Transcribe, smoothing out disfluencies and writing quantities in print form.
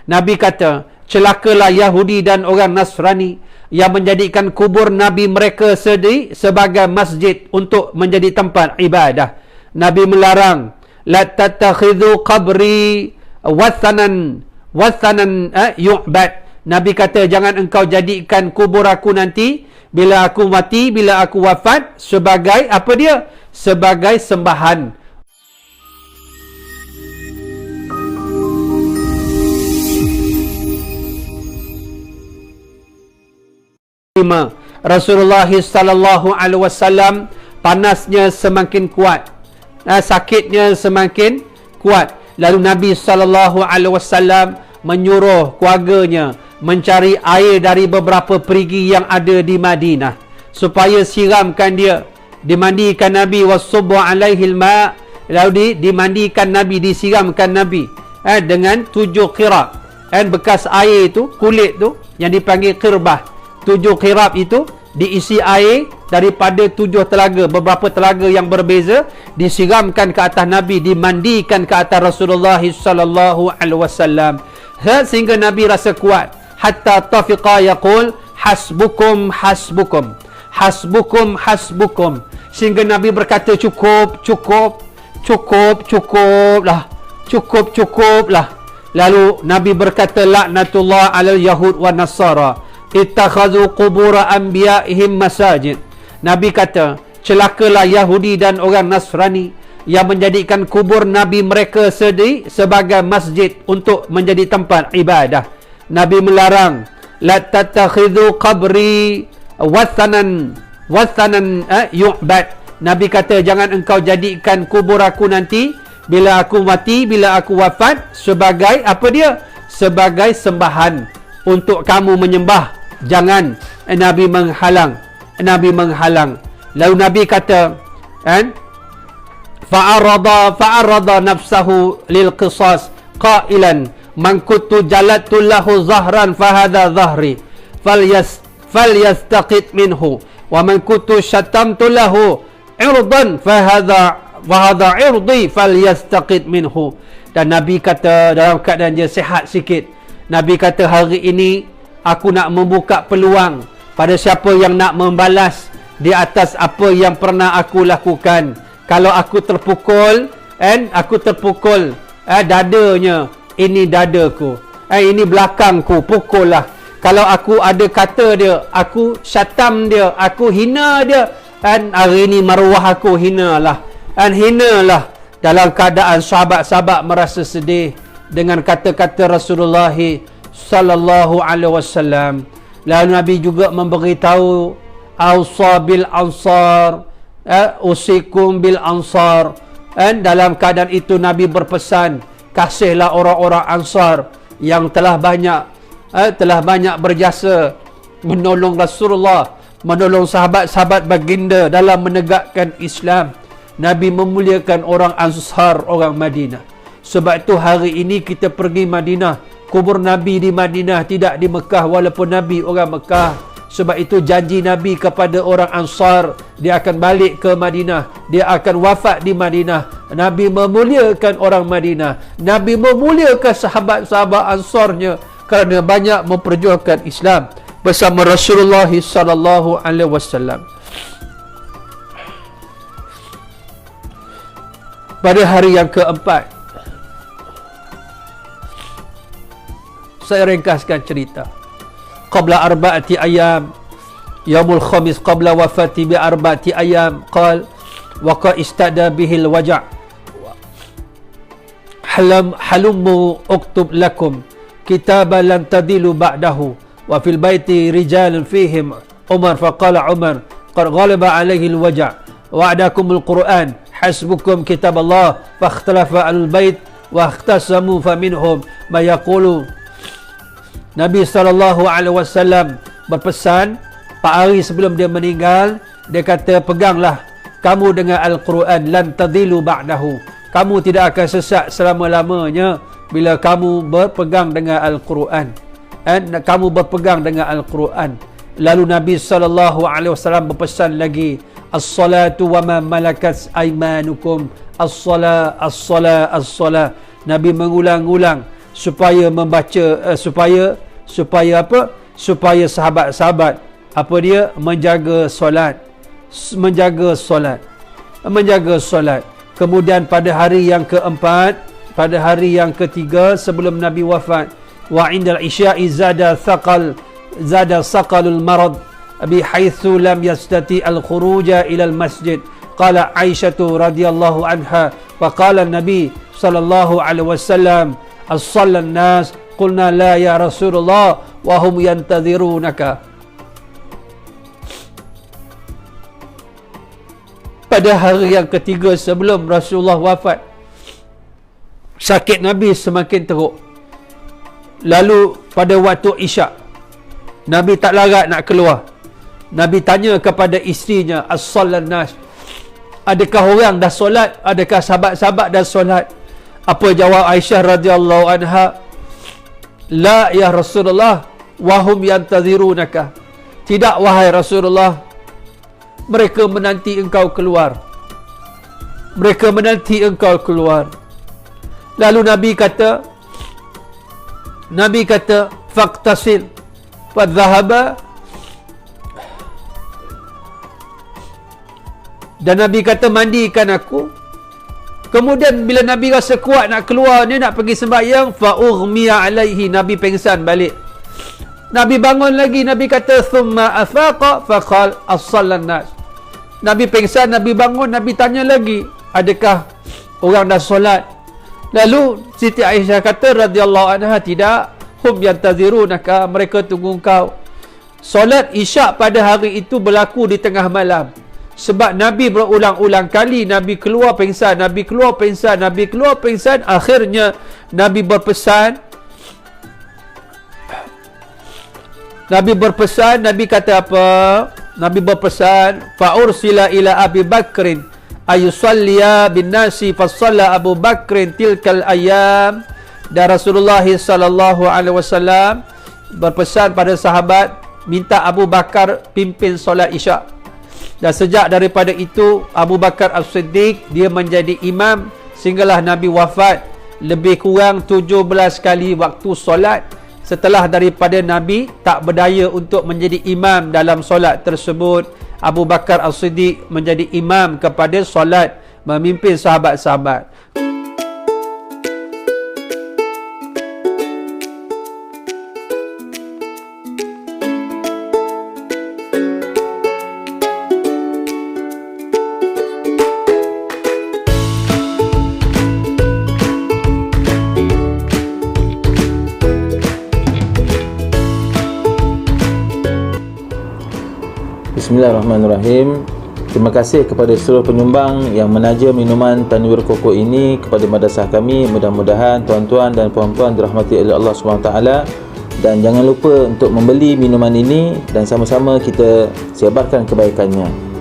Nabi kata, celakalah Yahudi dan orang Nasrani yang menjadikan kubur Nabi mereka sebagai masjid untuk menjadi tempat ibadah. Nabi melarang, la tattakhidhu qabri wathanan yu'bad. Nabi kata, jangan engkau jadikan kubur aku nanti bila aku mati, bila aku wafat sebagai apa dia? Sebagai sembahan. Rasulullah sallallahu alaihi wasallam panasnya semakin kuat, sakitnya semakin kuat. Lalu Nabi sallallahu alaihi wasallam menyuruh keluarganya mencari air dari beberapa perigi yang ada di Madinah supaya siramkan dia. Dimandikan Nabi, wasubbu alaihi alma, lalu dimandikan Nabi, disiramkan Nabi dengan 7 qirab. Bekas air itu, kulit tu yang dipanggil qirbah. 7 qirab itu diisi air daripada 7 telaga, beberapa telaga yang berbeza, disiramkan ke atas Nabi, dimandikan ke atas Rasulullah sallallahu alaihi wasallam, sehingga Nabi rasa kuat. Hatta tafiqa yaqul hasbukum hasbukum hasbukum hasbukum, sehingga Nabi berkata cukup lah. Lalu Nabi berkata, laknatullah alal yahud wa nasara ittakhadhu qubur anbiya'ihim masajid. Nabi kata, celakalah Yahudi dan orang Nasrani yang menjadikan kubur Nabi mereka sebagai masjid untuk menjadi tempat ibadah. Nabi melarang, la tattakhidhu qabri wathanan yu'bad. Nabi kata, jangan engkau jadikan kubur aku nanti bila aku mati, bila aku wafat sebagai apa dia? Sebagai sembahan untuk kamu menyembah. Jangan. Nabi menghalang. Lalu Nabi kata, fa'arada nafsahu lil qisas qailan man kuntu jalattu lahu zahran fahadha zahri falyastaqit minhu wa man kuntu syatamtu lahu irdan fahadha irdi falyastaqit minhu. Dan Nabi kata dalam keadaan dia sihat sikit, Nabi kata, hari ini aku nak membuka peluang pada siapa yang nak membalas di atas apa yang pernah aku lakukan. Kalau aku terpukul, dadanya, ini dadaku, ini belakangku, pukullah. Kalau aku ada kata dia, aku syatam dia, aku hina dia, hari ini maruah aku hinalah. Dalam keadaan sahabat-sahabat merasa sedih dengan kata-kata Rasulullah sallallahu alaihi wasallam. Lalu Nabi juga memberitahu, ausa bil ansar, usikum bil ansar. Dalam keadaan itu Nabi berpesan, kasihlah orang-orang Ansar yang telah banyak berjasa menolong Rasulullah, menolong sahabat-sahabat baginda dalam menegakkan Islam. Nabi memuliakan orang Ansar, orang Madinah. Sebab itu hari ini kita pergi Madinah, kubur Nabi di Madinah, tidak di Mekah, walaupun Nabi orang Mekah. Sebab itu janji Nabi kepada orang Ansar, dia akan balik ke Madinah, dia akan wafat di Madinah. Nabi memuliakan orang Madinah, Nabi memuliakan sahabat-sahabat Ansarnya kerana banyak memperjuangkan Islam bersama Rasulullah sallallahu alaihi wasallam. Pada hari yang keempat, saya ringkaskan cerita. Qabla arba'ati ayam, yaumul khamis qabla wafati bi arba'ati ayam, qal wa qa istada bihil waja' halummu uktub lakum kitaban lan tadilu ba'dahu wa fil baiti rijalun fihim Umar faqala Umar qad ghaliba alaihi al-waja' wa'adakumul Qur'an hasbukum kitab Allah fakhtalafa al-bait wa ikhtasamu faminhum ma yaqulu. Nabi SAW berpesan 4 hari sebelum dia meninggal, dia kata, peganglah kamu dengan Al-Quran, lan tadilu ba'dahu, kamu tidak akan sesat selama-lamanya bila kamu berpegang dengan Al-Quran. Kamu berpegang dengan Al-Quran. Lalu Nabi SAW berpesan lagi, as-salatu wa ma malakat aymanukum, as-salah, as-salah, as-salah. Nabi mengulang-ulang supaya membaca supaya apa? Supaya sahabat-sahabat apa dia? Menjaga solat. Kemudian pada hari yang keempat, pada hari yang ketiga sebelum Nabi wafat, wa indal isya'i zada saqalul marad bihaitsu lam yastati al-khuruja ila al-masjid. Qala Aisyah radhiyallahu anha wa qala Nabi sallallahu alaihi wasallam as-sallan nas qulna la ya Rasulullah wa hum yantadhirunaka. Pada hari yang ketiga sebelum Rasulullah wafat, sakit Nabi semakin teruk. Lalu pada waktu Isyak, Nabi tak larat nak keluar. Nabi tanya kepada isterinya, as-sallan nas, adakah orang dah solat? Adakah sahabat-sahabat dah solat? Apa jawab Aisyah radhiyallahu anha? La ya Rasulullah wa hum yantazirunaka. Tidak wahai Rasulullah, mereka menanti engkau keluar. Lalu Nabi kata faqtasil fadhahaba, dan Nabi kata mandikan aku. Kemudian bila Nabi rasa kuat nak keluar ni, nak pergi sembahyang, fa ughmiya alaihi, Nabi pengsan balik. Nabi bangun lagi, Nabi kata thumma afaqa faqal as-sallan nas. Nabi pengsan, Nabi bangun, Nabi tanya lagi, adakah orang dah solat? Lalu Siti Aisyah kata radhiyallahu anha, tidak, hum yantazirunaka, mereka tunggu kau. Solat Isyak pada hari itu berlaku di tengah malam. Sebab Nabi berulang-ulang kali Nabi keluar pengsan, akhirnya Nabi berpesan, Nabi kata apa? Nabi berpesan, fa'ursila ila Abi Bakrin ayusalliya bin nasi fasalla Abu Bakrin tilkal ayyam. Dan Rasulullah sallallahu alaihi wasallam berpesan pada sahabat, minta Abu Bakar pimpin solat Isyak. Dan sejak daripada itu Abu Bakar As-Siddiq dia menjadi imam sehinggalah Nabi wafat. Lebih kurang 17 kali waktu solat setelah daripada Nabi tak berdaya untuk menjadi imam dalam solat tersebut, Abu Bakar As-Siddiq menjadi imam kepada solat, memimpin sahabat-sahabat. Bismillahirrahmanirrahim. Terima kasih kepada seluruh penyumbang yang menaja minuman Tanwir Koko ini kepada madrasah kami. Mudah-mudahan tuan-tuan dan puan-puan dirahmati oleh Allah SWT. Dan jangan lupa untuk membeli minuman ini dan sama-sama kita sebarkan kebaikannya.